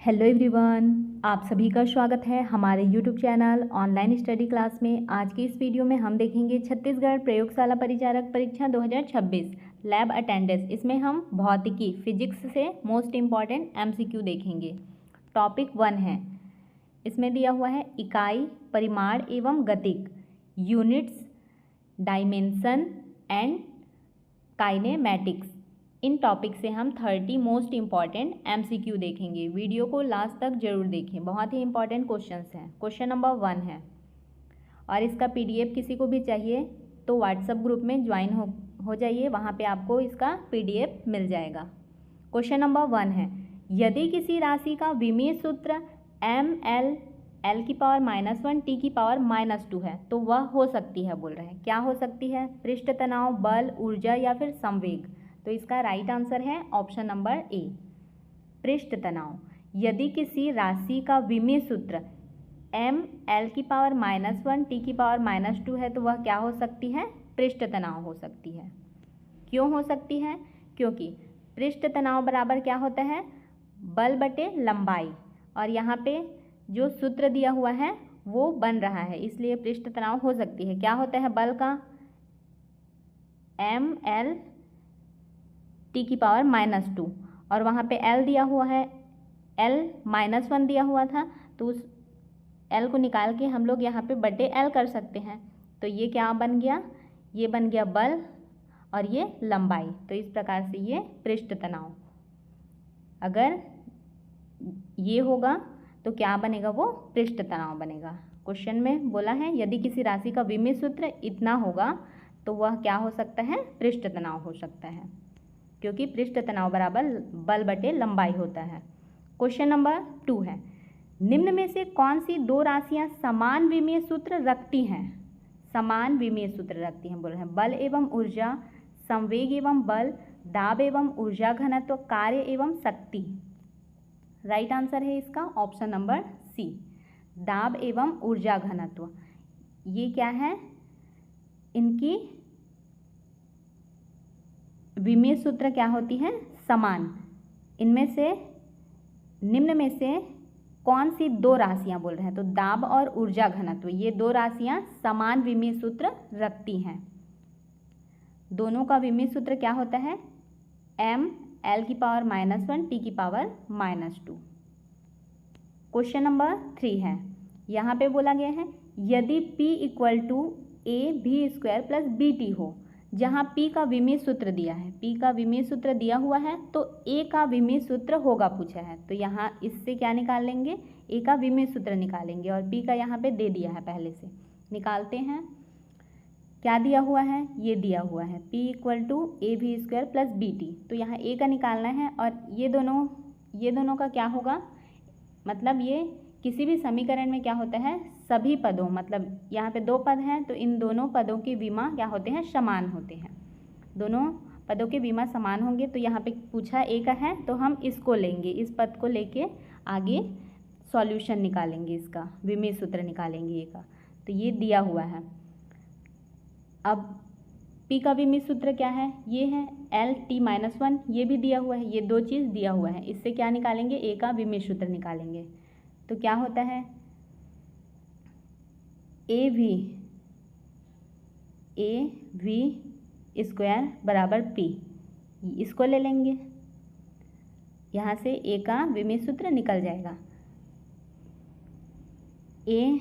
Hello everyone, आप सभी का स्वागत है हमारे YouTube channel online study class में। आज की इस वीडियो में हम देखेंगे छत्तीसगढ़ प्रयोगशाला परिचारक परीक्षा 2026 लैब अटेंडेंस। इसमें हम भौतिकी फिजिक्स से मोस्ट इम्पॉर्टेंट एमसीक्यू देखेंगे। टॉपिक 1 है, इसमें दिया हुआ है इकाई, परिमाण एवं गतिक, units, dimension and kinematics. In topic से हम 30 मोस्ट इम्पॉर्टेंट एमसीक्यू देखेंगे। वीडियो को लास्ट तक जरूर देखें, बहुत ही इंपॉर्टेंट क्वेश्चंस हैं। क्वेश्चन नंबर 1 है और इसका पीडीएफ किसी को भी चाहिए तो व्हाट्सएप ग्रुप में ज्वाइन हो जाइए, वहाँ पे आपको इसका पीडीएफ मिल जाएगा। क्वेश्चन नंबर 1 है, यदि किसी राशि का विमीय सूत्र ml l⁻⁻1 t⁻⁻2 है तो वह हो सकती है, बोल रहे हैं क्या हो सकती है? पृष्ठ तनाव, बल, ऊर्जा या फिर संवेग। तो इसका राइट आंसर है ऑप्शन नंबर ए, पृष्ठ तनाव। यदि किसी राशि का विमीय सूत्र ml⁻⁻1 t⁻⁻2 है तो वह क्या हो सकती है? पृष्ठ तनाव हो सकती है। क्यों हो सकती है? क्योंकि पृष्ठ तनाव बराबर क्या होता है? बल बटे लंबाई, और यहाँ पे जो सूत्र दिया हुआ है वो बन रहा है, इसलिए पृष्ठ तनाव हो सकती है। क्या होता है बल का? ml t⁻⁻2, और वहाँ पे l दिया हुआ है, l-1 दिया हुआ था, तो उस l को निकाल के हम लोग यहाँ पे बटे l कर सकते हैं। तो ये क्या बन गया? ये बन गया बल और ये लंबाई। तो इस प्रकार से ये पृष्ठ तनाव, अगर ये होगा तो क्या बनेगा? वो पृष्ठ तनाव बनेगा। क्वेश्चन में बोला है यदि किसी राशि का विमीय सूत्र इतना होगा तो वह क्या हो सकता है? पृष्ठ तनाव हो सकता है, क्योंकि पृष्ठ तनाव बराबर बल बटे लंबाई होता है। क्वेश्चन नंबर 2 है, निम्न में से कौन सी दो राशियां समान विमीय सूत्र रखती हैं? समान विमीय सूत्र रखती हैं, बोल रहे हैं बल एवं ऊर्जा, संवेग एवं बल, दाब एवं ऊर्जा घनत्व, कार्य एवं शक्ति। राइट आंसर है इसका ऑप्शन नंबर सी, दाब एवं ऊर्जा घनत्व। ये क्या है? इनकी विमीय सूत्र क्या होती है? समान। इनमें से निम्न में से कौन सी दो राशियां, बोल रहे हैं तो दाब और ऊर्जा घनत्व, ये दो राशियां समान विमीय सूत्र रखती हैं। दोनों का विमीय सूत्र क्या होता है? ml⁻⁻1 t⁻⁻2। क्वेश्चन नंबर 3 है, यहाँ पे बोला गया है यदि P = ab² + bt हो, जहाँ P का विमीय सूत्र दिया है, P का विमीय सूत्र दिया हुआ है तो A का विमीय सूत्र होगा पूछा है। तो यहाँ इससे क्या निकाल लेंगे? A का विमीय सूत्र निकालेंगे, और P का यहाँ पे दे दिया है, पहले से निकालते हैं। क्या दिया हुआ है? ये दिया हुआ है P = ab² + bt। तो यहाँ A का निकालना है, और ये दोनों का क्या होगा? मतलब ये किसी भी समीकरण में क्या होता है? सभी पदों, मतलब यहाँ पे दो पद हैं तो इन दोनों पदों के विमा क्या होते हैं? समान होते हैं। दोनों पदों के विमा समान होंगे। तो यहाँ पे पूछा ए का है तो हम इसको लेंगे, इस पद को लेके आगे सॉल्यूशन निकालेंगे, इसका विमीय सूत्र निकालेंगे ए का। तो ये दिया हुआ है। अब P का विमीय सूत्र क्या है? ये है l⁻⁻1, ये भी दिया हुआ है, ये दो चीज़ दिया हुआ है। इससे क्या निकालेंगे? A का विमीय सूत्र निकालेंगे। तो क्या होता है? AV = P, इसको ले लेंगे, यहाँ से A का विमीय सूत्र निकल जाएगा। A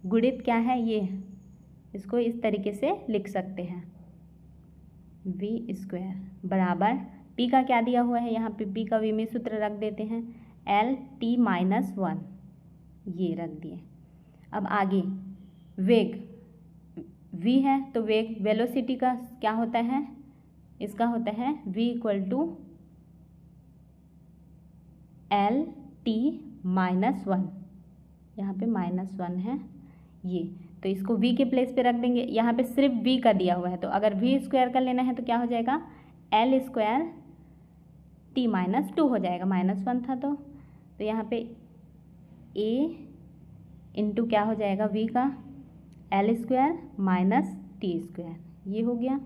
गुणित क्या है? ये, इसको इस तरीके से लिख सकते हैं v² बराबर P का क्या दिया हुआ है? यहाँ पे P का विमीय सूत्र रख देते हैं l⁻⁻1, ये रख दिए। अब आगे वेग v है तो वेग वेलोसिटी का क्या होता है? इसका होता है v = l⁻⁻1, यहाँ पे -1 है ये, तो इसको v के प्लेस पे रख देंगे। यहाँ पे सिर्फ v का दिया हुआ है, तो अगर v² का लेना है तो क्या हो जाएगा? l² t-2 हो जाएगा, -1 था तो यहाँ पे a इंटू क्या हो जाएगा? v का l² -t², ये हो गया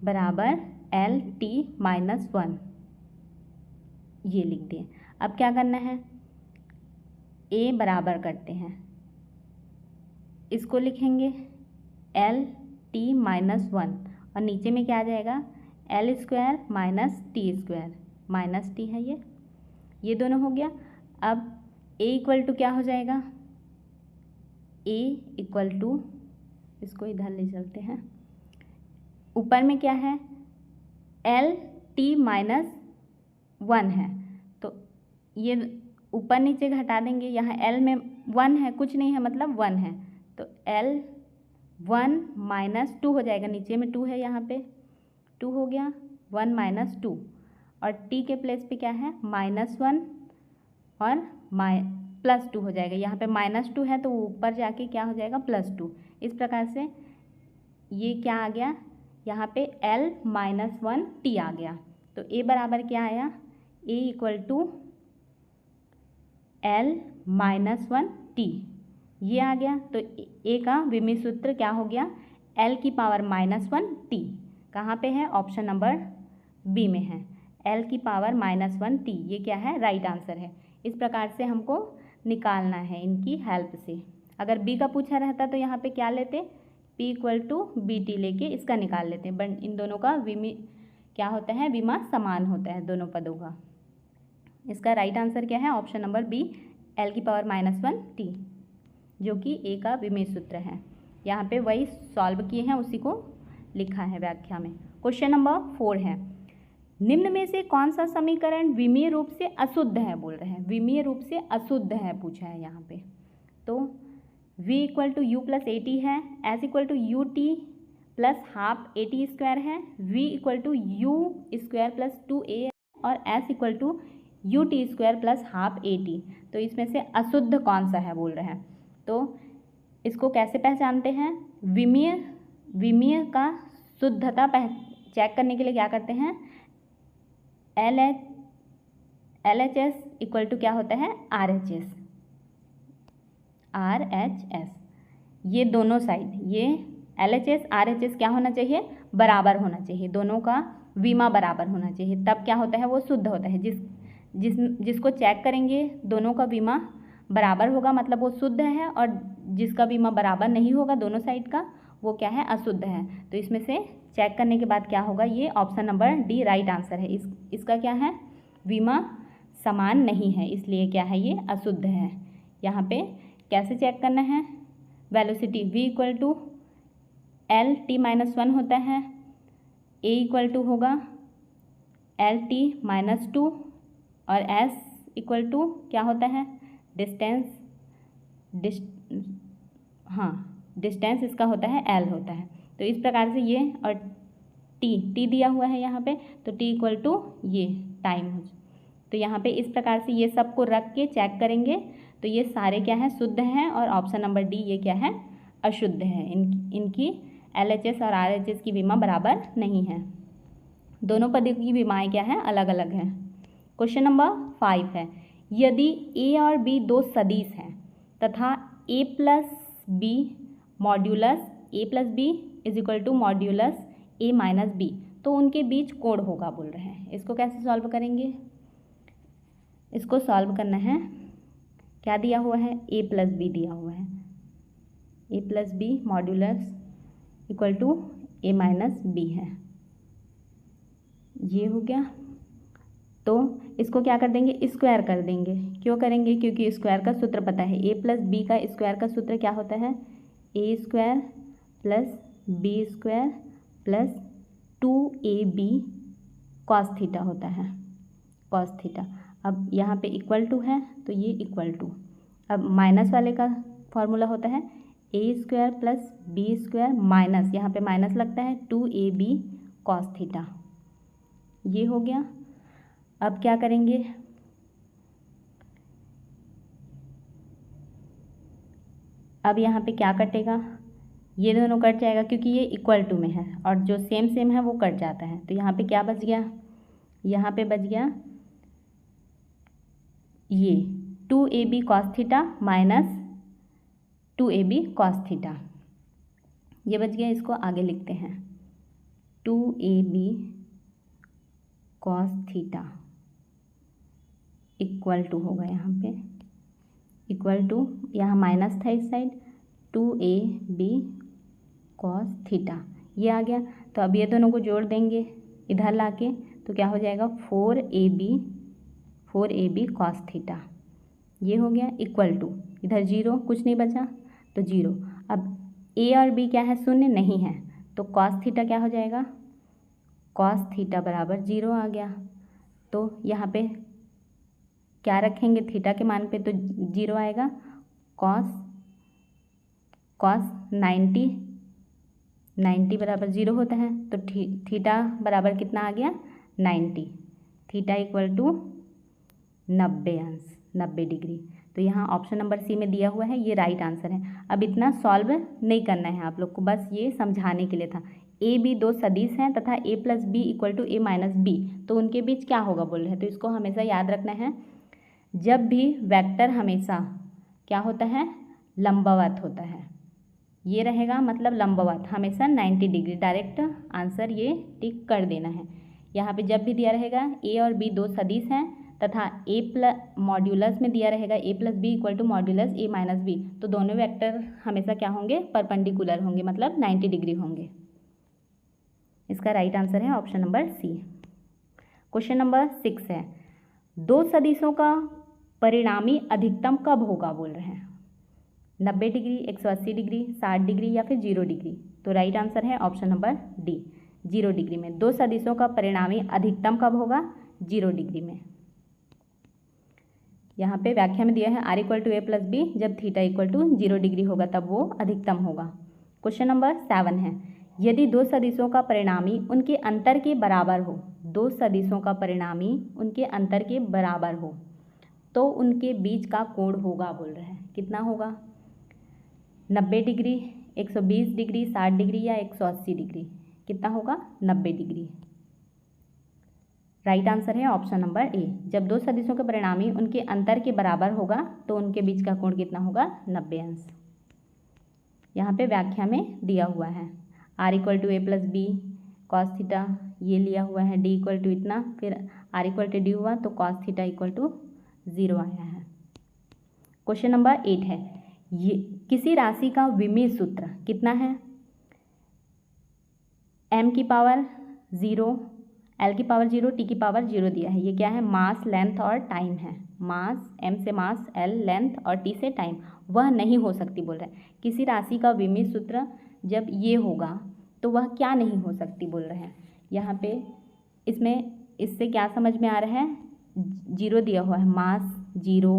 बराबर l⁻⁻1। ये लिख दिए। अब क्या करना है, a बराबर करते हैं, इसको लिखेंगे एल टी माइनस वन, और नीचे में क्या आ जाएगा, L square minus T square, minus T है ये दोनों हो गया। अब a इक्वल टू क्या हो जाएगा, a इक्वल टू, इसको इधर ले चलते हैं, ऊपर में क्या है, एल टी माइनस वन है, तो ये ऊपर नीचे घटा देंगे, यहाँ एल में वन है, कुछ नहीं है मतलब वन है, तो एल वन माइनस टू हो जाएगा, नीचे में टू है, यहाँ पे टू हो गया, वन माइनस टू, और टी के प्लेस पे क्या है, माइनस वन और प्लस टू हो जाएगा, यहाँ पे माइनस टू है तो ऊपर जाके क्या हो जाएगा, प्लस टू। इस प्रकार से ये क्या आ गया, यहाँ पे एल माइनस वन टी आ गया, तो ए बराबर क्या आया, A equal to L minus one T, ये आ गया। तो ए का विमीय सूत्र क्या हो गया, एल की पावर माइनस वन टी, कहाँ पे है, ऑप्शन नंबर बी में है, एल की पावर माइनस वन टी, ये क्या है, राइट आंसर है। इस प्रकार से हमको निकालना है इनकी हेल्प से। अगर बी का पूछा रहता तो यहाँ पे क्या लेते, P equal to B T लेके इसका निकाल लेते हैं, बट इन दोनों का विमीय क्या होता है, विमा समान होता है दोनों पदों का। इसका राइट आंसर क्या है, ऑप्शन नंबर बी, एल की पावर माइनस वन टी, जो कि ए का विमीय सूत्र है। यहाँ पे वही सॉल्व किए हैं, उसी को लिखा है व्याख्या में। क्वेश्चन नंबर 4 है, निम्न में से कौन सा समीकरण विमीय रूप से अशुद्ध है, बोल रहे हैं विमीय रूप से अशुद्ध है पूछा है यहाँ पे। तो v equal to U plus A T है, s equal to U T plus half A T square है, v equal to U square plus two A, और s equal to U T square plus half A T. तो इसमें से अशुद्ध कौन सा है बोल रहे हैं। तो इसको कैसे पहचानते हैं, विमीय का शुद्धता चेक करने के लिए क्या करते हैं, L H S equal to क्या होता है, आर एच एस, ये दोनों साइड, ये L H S R H S क्या होना चाहिए, बराबर होना चाहिए, दोनों का विमा बराबर होना चाहिए, तब क्या होता है, वो शुद्ध होता है। जिसको चेक करेंगे दोनों का विमा बराबर होगा मतलब वो शुद्ध है, और जिसका विमा बराबर नहीं होगा दोनों साइड का, वो क्या है, अशुद्ध है। तो इसमें से चेक करने के बाद क्या होगा, ये option number D right answer है। इसका क्या है, विमा समान नहीं है, इसलिए क्या है, ये अशुद्ध है। यहाँ पे कैसे चेक करना है, velocity v equal to L T minus one होता है, a इक्वल टू होगा एल टी माइनस टू, और s इक्वल टू क्या होता है, डिस्टेंस इसका होता है l होता है। तो इस प्रकार से ये, और t दिया हुआ है यहाँ पे, तो t इक्वल टू ये टाइम हो, तो यहाँ पे इस प्रकार से ये सबको रख के चेक करेंगे, तो ये सारे क्या है, शुद्ध हैं, और ऑप्शन नंबर डी ये क्या है, अशुद्ध है। इनकी एल एच एस और आर एच एस की विमा बराबर नहीं है, दोनों पदों की विमाएँ क्या है, अलग अलग हैं। क्वेश्चन नंबर 5 है, यदि ए और बी दो सदिश हैं तथा A plus B modulus A plus B is equal to modulus A minus B, तो उनके बीच कोण होगा बोल रहे हैं। इसको कैसे सॉल्व करेंगे, इसको सॉल्व करना है, क्या दिया हुआ है, ए प्लस बी दिया हुआ है, A plus B modulus equal to A minus B है, ये हो गया। तो इसको क्या कर देंगे, स्क्वायर कर देंगे। क्यों करेंगे, क्योंकि स्क्वायर का सूत्र पता है, ए प्लस बी का स्क्वायर का सूत्र क्या होता है, A square plus B square plus 2ab cos theta होता है, कॉस थीटा। अब यहाँ पे इक्वल टू है तो ये इक्वल टू, अब माइनस वाले का फॉर्मूला होता है A square plus B square minus, यहाँ पे माइनस लगता है 2ab कॉस थीटा, ये हो गया। अब क्या करेंगे, अब यहाँ पे क्या कटेगा, ये दोनों कट जाएगा क्योंकि ये इक्वल टू में है, और जो सेम सेम है वो कट जाता है। तो यहाँ पे क्या बच गया, यहाँ पे बच गया ये 2ab cos theta minus 2ab cos theta, ये बच गया। इसको आगे लिखते हैं 2ab cos theta equal to होगा यहाँ पे, इक्वल टू, यहाँ माइनस था इस साइड, 2ab cos थीटा, ये आ गया। तो अब ये दोनों को जोड़ देंगे इधर लाके, तो क्या हो जाएगा 4ab cos थीटा, ये हो गया इक्वल टू, इधर जीरो, कुछ नहीं बचा तो जीरो। अब a और b क्या है, शून्य नहीं है, तो cos थीटा क्या हो जाएगा, cos थीटा बराबर जीरो आ गया। तो यहाँ पे क्या रखेंगे, थीटा के मान पे तो जीरो आएगा, cos 90 बराबर जीरो होता है, तो थीटा बराबर कितना आ गया 90, थीटा इक्वल टू 90 अंश, 90 डिग्री। तो यहाँ ऑप्शन नंबर सी में दिया हुआ है, ये राइट आंसर है। अब इतना सॉल्व नहीं करना है आप लोग को, बस ये समझाने के लिए था। ए बी दो सदिश हैं तथा a plus B equal to a minus B, तो उनके बीच क्या होगा बोल रहे हैं, तो इसको हमेशा याद रखना है। जब भी वेक्टर हमेशा क्या होता है, लंबवत होता है, ये रहेगा मतलब लंबवत, हमेशा 90 डिग्री, डायरेक्ट आंसर ये टिक कर देना है। यहाँ पे जब भी दिया रहेगा a और b दो सदिश हैं तथा a प्लस मॉड्यूलस में दिया रहेगा a plus B equal to modulus a minus B, तो दोनों वेक्टर हमेशा क्या होंगे, परपेंडिकुलर होंगे, मतलब 90 डिग्री होंगे। इसका राइट आंसर है option number C. Question number 6 है, दो सदिशों का परिणामी अधिकतम कब होगा बोल रहे हैं, 90 डिग्री, 180 डिग्री, 60 डिग्री या फिर 0 डिग्री। तो राइट आंसर है ऑप्शन नंबर डी, 0 डिग्री में। दो सदिशों का परिणामी अधिकतम कब होगा, 0 डिग्री में। यहाँ पे व्याख्या में दिया है r equal to a plus B, जब थीटा इक्वल टू 0 डिग्री होगा तब वो अधिकतम होगा। क्वेश्चन नंबर 7 है, यदि दो सदिशों का परिणामी उनके अंतर के बराबर हो, दो सदिशों का परिणामी उनके अंतर के बराबर हो तो उनके बीच का कोण होगा बोल रहे हैं, कितना होगा, 90 डिग्री, 120 डिग्री, 60 डिग्री या 180 डिग्री, कितना होगा 90 डिग्री। राइट आंसर है ऑप्शन नंबर ए, जब दो सदिशों के परिणामी उनके अंतर के बराबर होगा तो उनके बीच का कोण कितना होगा, 90 अंश। यहाँ पे व्याख्या में दिया हुआ है r equal to a plus B cos theta, ये लिया हुआ है d इक्वल टू इतना, फिर r इक्वल टू डी हुआ तो कॉस थीटा इक्वल टू 0 आया है। क्वेश्चन नंबर 8 है, ये किसी राशि का विमीय सूत्र कितना है, m की पावर 0, l की पावर 0, t की पावर 0 दिया है। ये क्या है, मास, लेंथ और टाइम है। मास, m से मास, l लेंथ और t से टाइम, वह नहीं हो सकती बोल रहे हैं। किसी राशि का विमीय सूत्र जब ये होगा तो वह क्या नहीं हो सकती बोल रहे हैं। यहाँ पे इसमें इससे क्या समझ में आ रहा है, 0 दिया हुआ है, मास 0,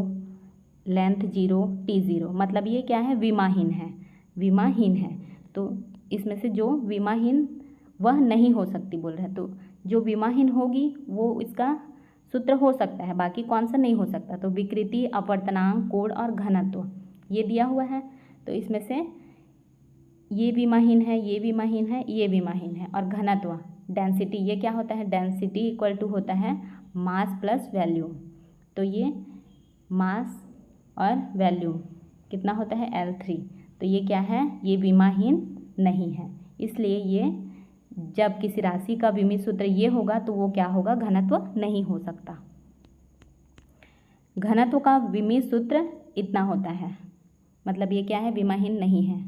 लेंथ 0, t 0, मतलब ये क्या है, विमाहीन है, विमाहीन है। तो इसमें से जो विमाहीन वह नहीं हो सकती बोल रहे हैं, तो जो विमाहीन होगी वो इसका सूत्र हो सकता है, बाकी कौन सा नहीं हो सकता। तो विकृति, अपवर्तनांक, कोण और घनत्व ये दिया हुआ है, तो इसमें से ये विमाहीन है, ये विमाहीन है, ये विमाहीन है। और घनत्व, डेंसिटी, ये क्या होता है, डेंसिटी इक्वल टू होता है मास प्लस वैल्यूम, तो ये मास और वैल्यूम कितना होता है L3, तो ये क्या है, ये विमाहीन नहीं है। इसलिए ये जब किसी राशि का विमीय सूत्र ये होगा तो वो क्या होगा, घनत्व नहीं हो सकता। घनत्व का विमीय सूत्र इतना होता है, मतलब ये क्या है, विमाहीन नहीं है।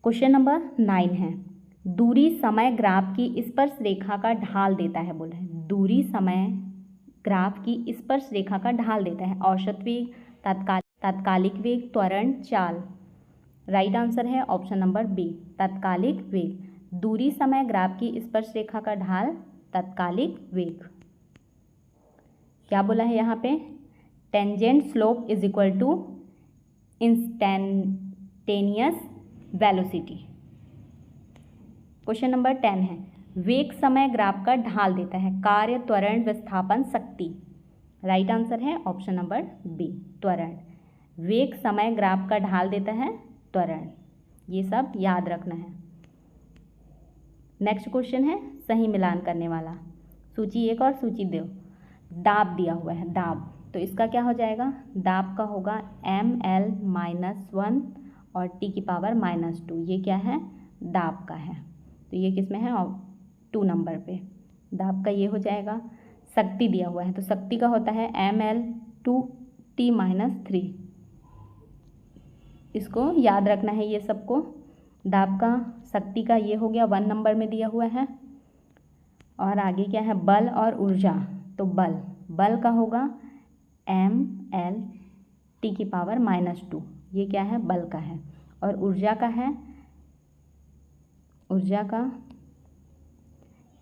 क्वेश्चन नंबर 9 है, दूरी समय ग्राफ की स्पर्श रेखा का ढाल देता है बोल रहे हैं। दूरी समय ग्राफ की स्पर्श रेखा का ढाल देता है, औसत वेग, तात्कालिक वेग, त्वरण, चाल। राइट आंसर है ऑप्शन नंबर बी, तात्कालिक वेग। दूरी समय ग्राफ की स्पर्श रेखा का ढाल तात्कालिक वेग। क्या बोला है यहाँ पे, tangent slope is equal to instantaneous velocity. Question number 10 है, वेग समय ग्राफ का ढाल देता है, कार्य, त्वरण, विस्थापन, शक्ति। राइट आंसर है ऑप्शन नंबर बी, त्वरण। वेग समय ग्राफ का ढाल देता है, त्वरण। ये सब याद रखना है। नेक्स्ट क्वेश्चन है सही मिलान करने वाला, सूची 1 और सूची 2। दाब दिया हुआ है, दाब, तो इसका क्या हो जाएगा, दाब का होगा ml-1 और t की पावर -2, ये क्या है, दाब का है। तो ये किस में है, 2 नंबर पे दाब का ये हो जाएगा। शक्ति दिया हुआ है, तो शक्ति का होता है ml/2t-3। इसको याद रखना है ये सबको। दाब का शक्ति का ये हो गया 1 नंबर में दिया हुआ है। और आगे क्या है, बल और ऊर्जा। तो बल का होगा ml/2, ये क्या है, बल का है। और ऊर्जा का है, ऊर्जा का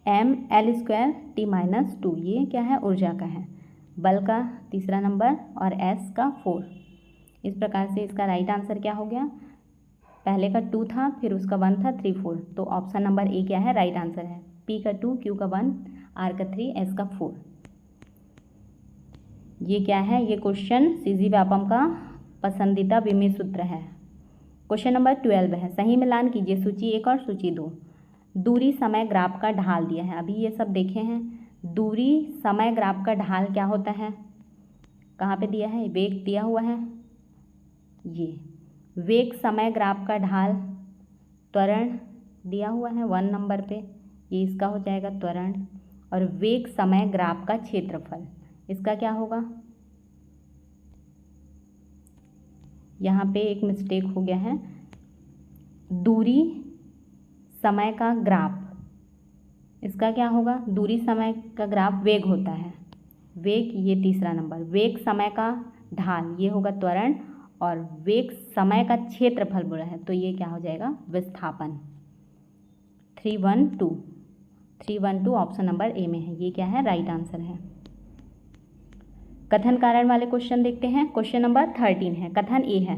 ml²t-2, ये क्या है, ऊर्जा का है। बल का तीसरा नंबर और s का 4। इस प्रकार से इसका राइट आंसर क्या हो गया, पहले का 2 था, फिर उसका 1 था, 3 4। तो ऑप्शन नंबर ए क्या है, राइट आंसर है। P का 2, Q का 1, R का 3, S का 4। ये क्या है, ये क्वेश्चन सीजी व्यापम का पसंदीदा विमीय सूत्र है। क्वेश्चन नंबर 12 है, सही मिलान कीजिए सूची 1 और सूची 2। दूरी समय ग्राफ का ढाल दिया है, अभी ये सब देखे हैं। दूरी समय ग्राफ का ढाल क्या होता है, कहाँ पे दिया है, वेग दिया हुआ है। ये वेग समय ग्राफ का ढाल, त्वरण दिया हुआ है 1 नंबर पे, ये इसका हो जाएगा त्वरण। और वेग समय ग्राफ का क्षेत्रफल, इसका क्या होगा, यहाँ पे एक मिस्टेक हो गया है। दूरी समय का ग्राफ, इसका क्या होगा, दूरी समय का ग्राफ वेग होता है, वेग ये तीसरा नंबर। वेग समय का ढाल ये होगा त्वरण, और वेग समय का क्षेत्रफल बोला है, तो ये क्या हो जाएगा, विस्थापन। 312 ऑप्शन नंबर ए में है, ये क्या है, राइट आंसर है। कथन कारण वाले क्वेश्चन देखते हैं। क्वेश्चन नंबर 13 है, कथन ए है,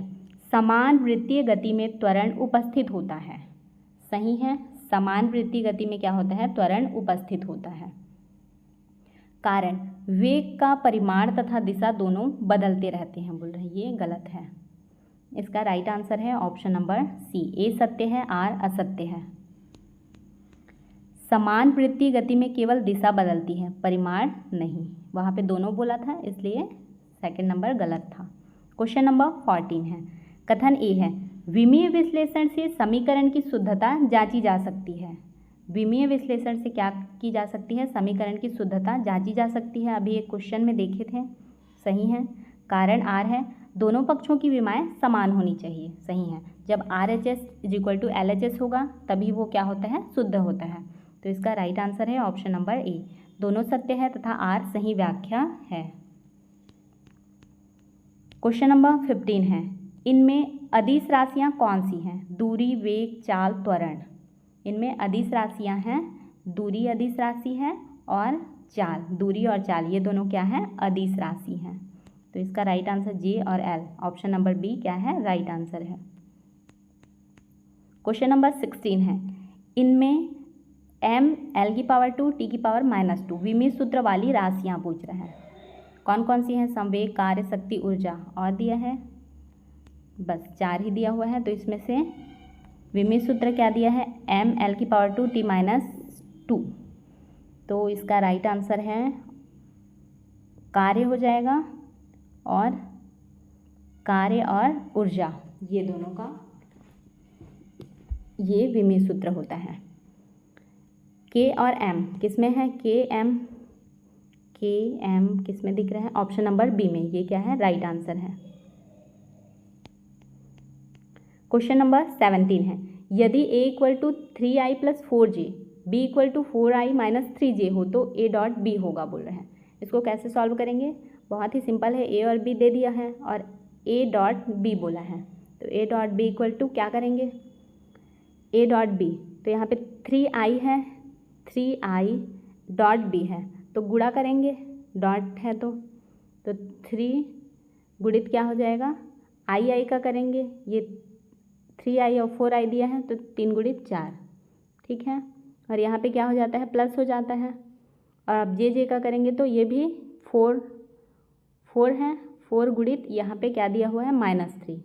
समान वृत्तीय गति में त्वरण उपस्थित होता है। सही है, समान वृत्तीय गति में क्या होता है, त्वरण उपस्थित होता है। कारण, वेग का परिमाण तथा दिशा दोनों बदलते रहते हैं, बोल रहे हैं, ये गलत है। इसका राइट आंसर है ऑप्शन नंबर सी, ए सत्य है, आर असत्य है। समान वृत्तीय गति में केवल दिशा बदलती है, परिमाण नहीं, वहाँ पे दोनों बोला था, इसलिए सेकंड नंबर गलत था। क्वेश्चन नंबर 14 है, कथन ए है, विमीय विश्लेषण से समीकरण की शुद्धता जांची जा सकती है। विमीय विश्लेषण से क्या की जा सकती है, समीकरण की शुद्धता जांची जा सकती है। अभी एक क्वेश्चन में देखे थे, सही है। कारण आर है, दोनों पक्षों की विमाएं समान होनी चाहिए, सही है। जब RHS = LHS होगा तभी वो क्या होता है, शुद्ध होता है। तो इसका राइट आंसर है ऑप्शन नंबर ए, दोनों सत्य है तथा आर सही व्याख्या है। क्वेश्चन नंबर 15 है, इनमें अदिश राशियाँ कौन सी हैं, दूरी, वेग, चाल, त्वरण। इनमें अदिश राशियाँ हैं, दूरी अदिश राशि है और चाल, दूरी और चाल ये दोनों क्या है, अदिश राशि हैं। तो इसका राइट आंसर जे और एल, ऑप्शन नंबर बी क्या है, राइट आंसर है। क्वेश्चन नंबर 16 है, इनमें ml/2 t⁻⁻2 विमीय सूत्र वाली राशियाँ पूछ रहे हैं, कौन कौन सी हैं, संवेग, कार्य, शक्ति, ऊर्जा, और दिया है, बस 4 ही दिया हुआ है। तो इसमें से विमीय सूत्र क्या दिया है, ml/2 t-2, तो इसका राइट आंसर है कार्य हो जाएगा, और कार्य और ऊर्जा ये दोनों का ये विमीय सूत्र होता है। के और एम किस में है, के एम किस में दिख रहा है, ऑप्शन नंबर बी में, ये क्या है, राइट आंसर है। क्वेश्चन नंबर 17 है, यदि a = 3i + 4j, b = 4i - 3j हो तो a.b होगा, बोल रहे हैं। इसको कैसे सॉल्व करेंगे, बहुत ही सिंपल है, a और b दे दिया है और a.b बोला है, तो a.b = क्या करेंगे, a.b, तो यहाँ पे 3i है, 3i.b है, तो गुणा करेंगे, डॉट है तो 3 गुणित क्या हो जाएगा, i का करेंगे, ये 3i और 4i दिया है तो 3 गुणित 4, ठीक है। और यहाँ पे क्या हो जाता है, प्लस हो जाता है। और अब जे का करेंगे तो ये भी 4 है, 4 गुणित यहाँ पे क्या दिया हुआ है, -3,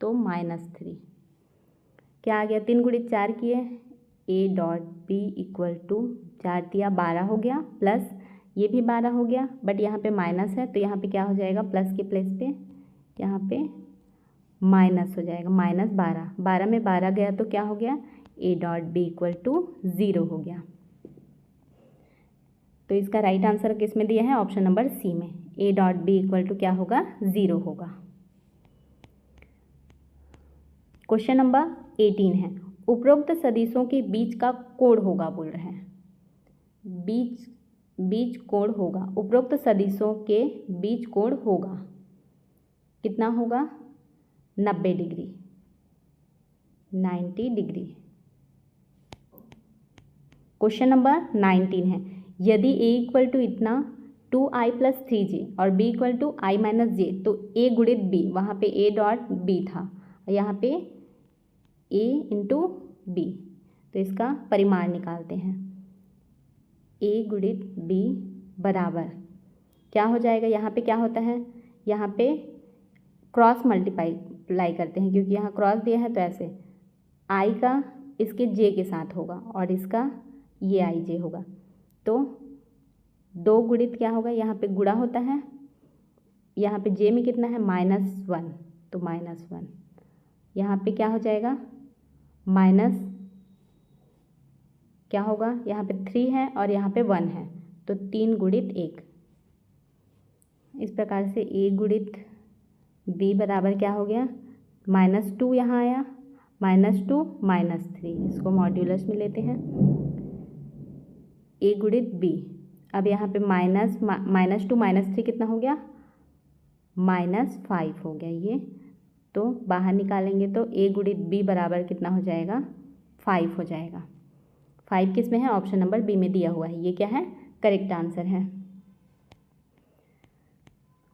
तो -3 क्या आ गया, 3 गुणित 4 किए, a.b = 4 दिया 12 हो गया, प्लस ये भी 12 हो गया, बट यहाँ पे माइनस है तो यहाँ पे क्या हो जाएगा, प्लस के प्लेस पे यहाँ पे माइनस हो जाएगा, -12, 12 में 12 गया तो क्या हो गया, a.b = 0 हो गया। तो इसका राइट आंसर किस में दिया है? ऑप्शन नंबर सी में। A dot B equal to क्या होगा? 0 होगा। क्वेश्चन नंबर 18 है, उपरोक्त सदिशों के बीच का कोण होगा बोल रहे हैं। बीच कोण होगा, उपरोक्त सदिशों के बीच कोण होगा, कितना होगा? 90 डिग्री, 90 डिग्री। क्वेश्चन नंबर 19 है, यदि a इक्वल टू इतना 2i प्लस 3j और b equal to i minus J, तो a गुणित b, वहाँ पे a डॉट b था और यहाँ पे a इंटू b, तो इसका परिमाण निकालते हैं। a गुणित b बराबर क्या हो जाएगा? यहाँ पे क्या होता है? यहाँ पे क्रॉस मल्टीप्लाई करते हैं, क्योंकि यहाँ क्रॉस दिया है तो ऐसे i का इसके j के साथ होगा और इसका ये आई जे होगा, तो 2 गुणित क्या होगा? यहाँ पे गुणा होता है, यहाँ पे जे में कितना है? -1, तो -1, यहाँ पे क्या हो जाएगा? माइनस क्या होगा? यहाँ पे 3 है और यहाँ पे 1 है, तो 3 गुणित 1। इस प्रकार से a गुणित b बराबर क्या हो गया? -2 यहाँ आया, -2 -3, इसको मॉड्यूलस में लेते हैं। a गुणित b, अब यहाँ पे -2 -3 कितना हो गया? -5 हो गया ये, तो बाहर निकालेंगे तो a गुणित b बराबर कितना हो जाएगा? 5 हो जाएगा। 5 किस में है? ऑप्शन नंबर बी में दिया हुआ है। ये क्या है? करेक्ट आंसर है।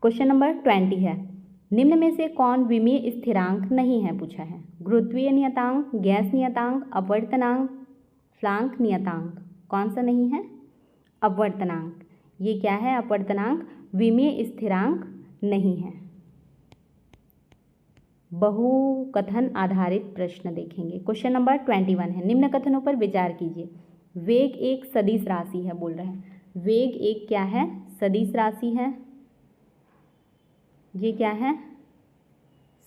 क्वेश्चन नंबर 20 है, निम्न में से कौन विमीय स्थिरांक नहीं है पूछा है? गुरुत्वीय नियतांक, गैस नियतांक, अपवर्तनांक, फ्लांक नियतांक, कौन सा नहीं है? अपवर्तनांक। ये क्या है? अपवर्तनांक विमीय स्थिरांक नहीं है। बहुकथन आधारित प्रश्न देखेंगे। क्वेश्चन नंबर 21 है, निम्न कथनों पर विचार कीजिए। वेग एक सदिश राशि है बोल रहे हैं। वेग एक क्या है? सदिश राशि है। ये क्या है?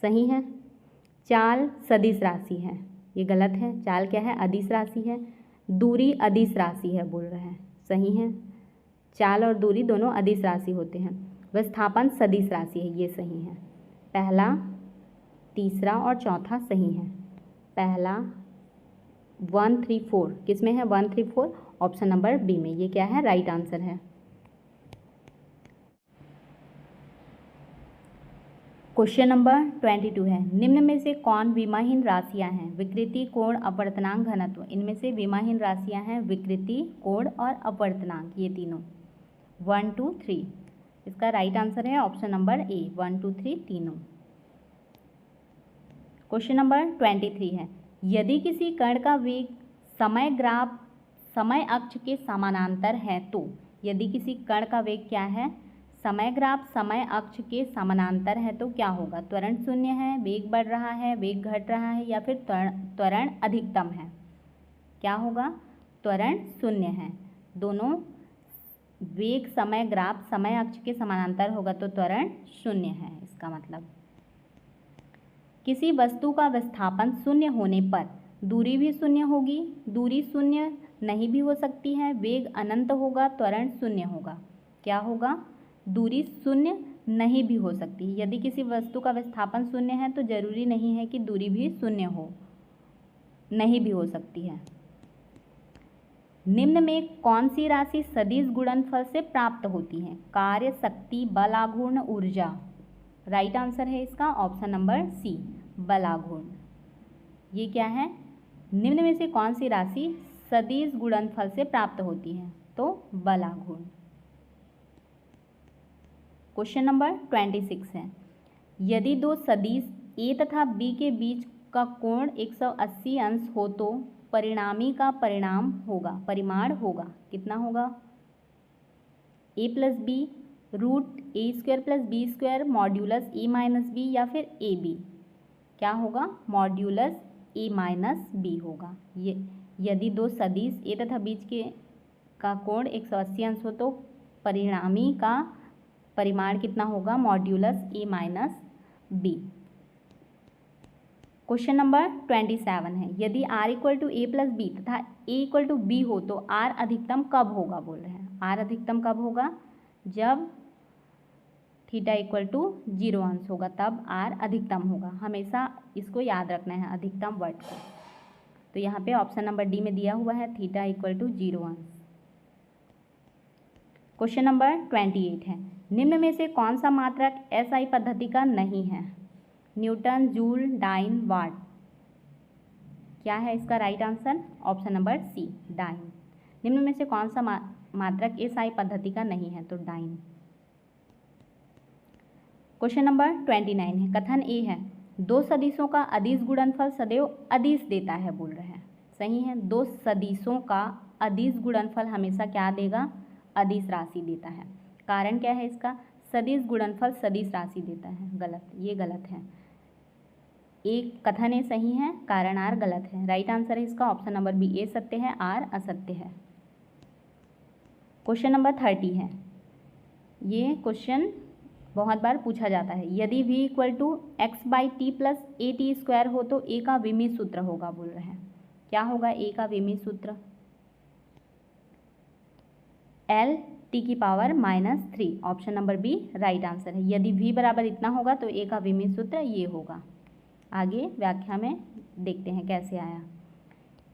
सही है। चाल सदिश राशि है, ये गलत है। चाल क्या है? अदिश राशि है। दूरी अदिश राशि है बोल रहे हैं, सही है। चाल और दूरी दोनों अदिश राशि होते हैं। विस्थापन सदिश राशि है, ये सही है। पहला, तीसरा और चौथा सही है। पहला 1 3 4 किस में है? 1 3 4 ऑप्शन नंबर बी में। ये क्या है? राइट आंसर है। क्वेश्चन नंबर 22 है, निम्न में से कौन विमाहीन राशियां हैं? विकृति, कोण, अपवर्तनांक, घनत्व। इनमें से विमाहीन राशियां हैं विकृति, कोण और अपवर्तनांक, ये तीनों। 1 2 3 इसका राइट आंसर है ऑप्शन नंबर ए, 1 2 3 तीनों। क्वेश्चन नंबर 23 है, यदि किसी कण का वेग समय ग्राफ समय अक्ष के समानांतर है तो, यदि किसी कण का वेग क्या है? समय ग्राफ समय अक्ष के समानांतर है तो क्या होगा? त्वरण शून्य है, वेग बढ़ रहा है, वेग घट रहा है, या फिर त्वरण अधिकतम है? क्या होगा? त्वरण शून्य है। दोनों वेग समय ग्राफ समय अक्ष के समानांतर होगा तो त्वरण शून्य है इसका मतलब। किसी वस्तु का विस्थापन शून्य होने पर दूरी भी शून्य होगी, दूरी शून्य नहीं भी हो सकती है, वेग अनंत होगा, त्वरण शून्य होगा। क्या होगा? दूरी शून्य नहीं भी हो सकती। यदि किसी वस्तु का विस्थापन शून्य है तो जरूरी नहीं है कि दूरी भी शून्य हो, नहीं भी हो सकती है। निम्न में कौन सी राशि सदिश गुणनफल से प्राप्त होती है? कार्य, शक्ति, बल आघूर्ण, ऊर्जा। राइट आंसर है इसका ऑप्शन नंबर सी, बल आघूर्ण। ये क्या है? निम्न में से कौन सी राशि सदिश गुणनफल से प्राप्त होती है? तो बल आघूर्ण। क्वेश्चन नंबर 26 है, यदि दो सदिश ए तथा बी के बीच का कोण 180 अंश हो तो परिणामी का परिमाण होगा, कितना होगा? A plus B root A square plus B square modulus A minus B, या फिर ए बी। क्या होगा? मॉड्यूलस ए माइनस बी होगा। ये यदि दो सदिश ए तथा बीच का कोण 180 अंश हो तो परिणामी का परिमाण कितना होगा? Modulus A minus B. Question number 27 है, यदि r equal to A plus B तथा a इक्वल टू बी हो तो r अधिकतम कब होगा बोल रहे हैं? आर अधिकतम कब होगा? जब थीटा इक्वल टू 0 अंश होगा तब आर अधिकतम होगा। हमेशा इसको याद रखना है, अधिकतम वर्ड को। तो यहाँ पे ऑप्शन नंबर डी में दिया हुआ है थीटा इक्वल टू 0 अंश। क्वेश्चन नंबर 28 है, निम्न में से कौन सा मात्रक एसआई पद्धति का नहीं है? Newton, joule, dyne, watt. क्या है इसका right answer? Option number C, dyne. निम्न में से कौन सा मात्रक एसआई पद्धति का नहीं है? तो डाइन। क्वेश्चन नंबर 29 है, कथन ए है, दो सदिशों का अदिश गुणनफल सदैव अदिश देता है, बोल रहे हैं। सही है, दो सदिशों का अदिश गुणनफल हमेशा क्या देगा? अदिश राशि देता है। कारण क्या है इसका? सदिश गुणनफल सदिश राशि देता है। गलत, ये गलत है। एक कथन ए सही है, कारण आर गलत है। राइट आंसर है इसका ऑप्शन नंबर बी, ए सत्य है, आर असत्य है। क्वेश्चन नंबर 30 है, ये क्वेश्चन बहुत बार पूछा जाता है, यदि v equal to X by T plus A T square हो तो a का विमीय सूत्र होगा, बोल रहे हैं। क्या होगा a का विमीय सूत्र? l टी की पावर -3। ऑप्शन नंबर बी राइट आंसर है। यदि v बराबर इतना होगा तो a का विमीय सूत्र ये होगा। आगे व्याख्या में देखते हैं कैसे आया।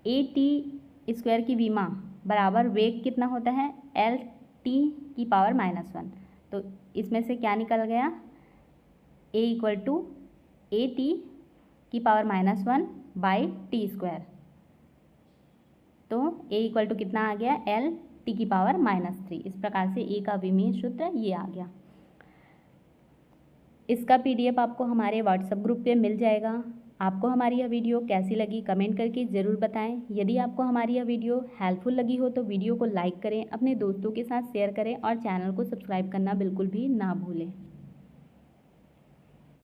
ए टी स्क्वायर की विमा बराबर वेग कितना होता है? l टी की पावर -1। तो इसमें से क्या निकल गया? a equal to A T की पावर -1 बाई टी स्क्वायर। तो a इक्वल टू कितना आ गया? l टी की पावर -3। इस प्रकार से a का विमीय सूत्र ये आ गया। इसका PDF आपको हमारे व्हाट्सएप ग्रुप पे मिल जाएगा। आपको हमारी यह वीडियो कैसी लगी कमेंट करके ज़रूर बताएं। यदि आपको हमारी यह वीडियो हेल्पफुल लगी हो तो वीडियो को लाइक करें, अपने दोस्तों के साथ शेयर करें और चैनल को सब्सक्राइब करना बिल्कुल भी ना भूलें।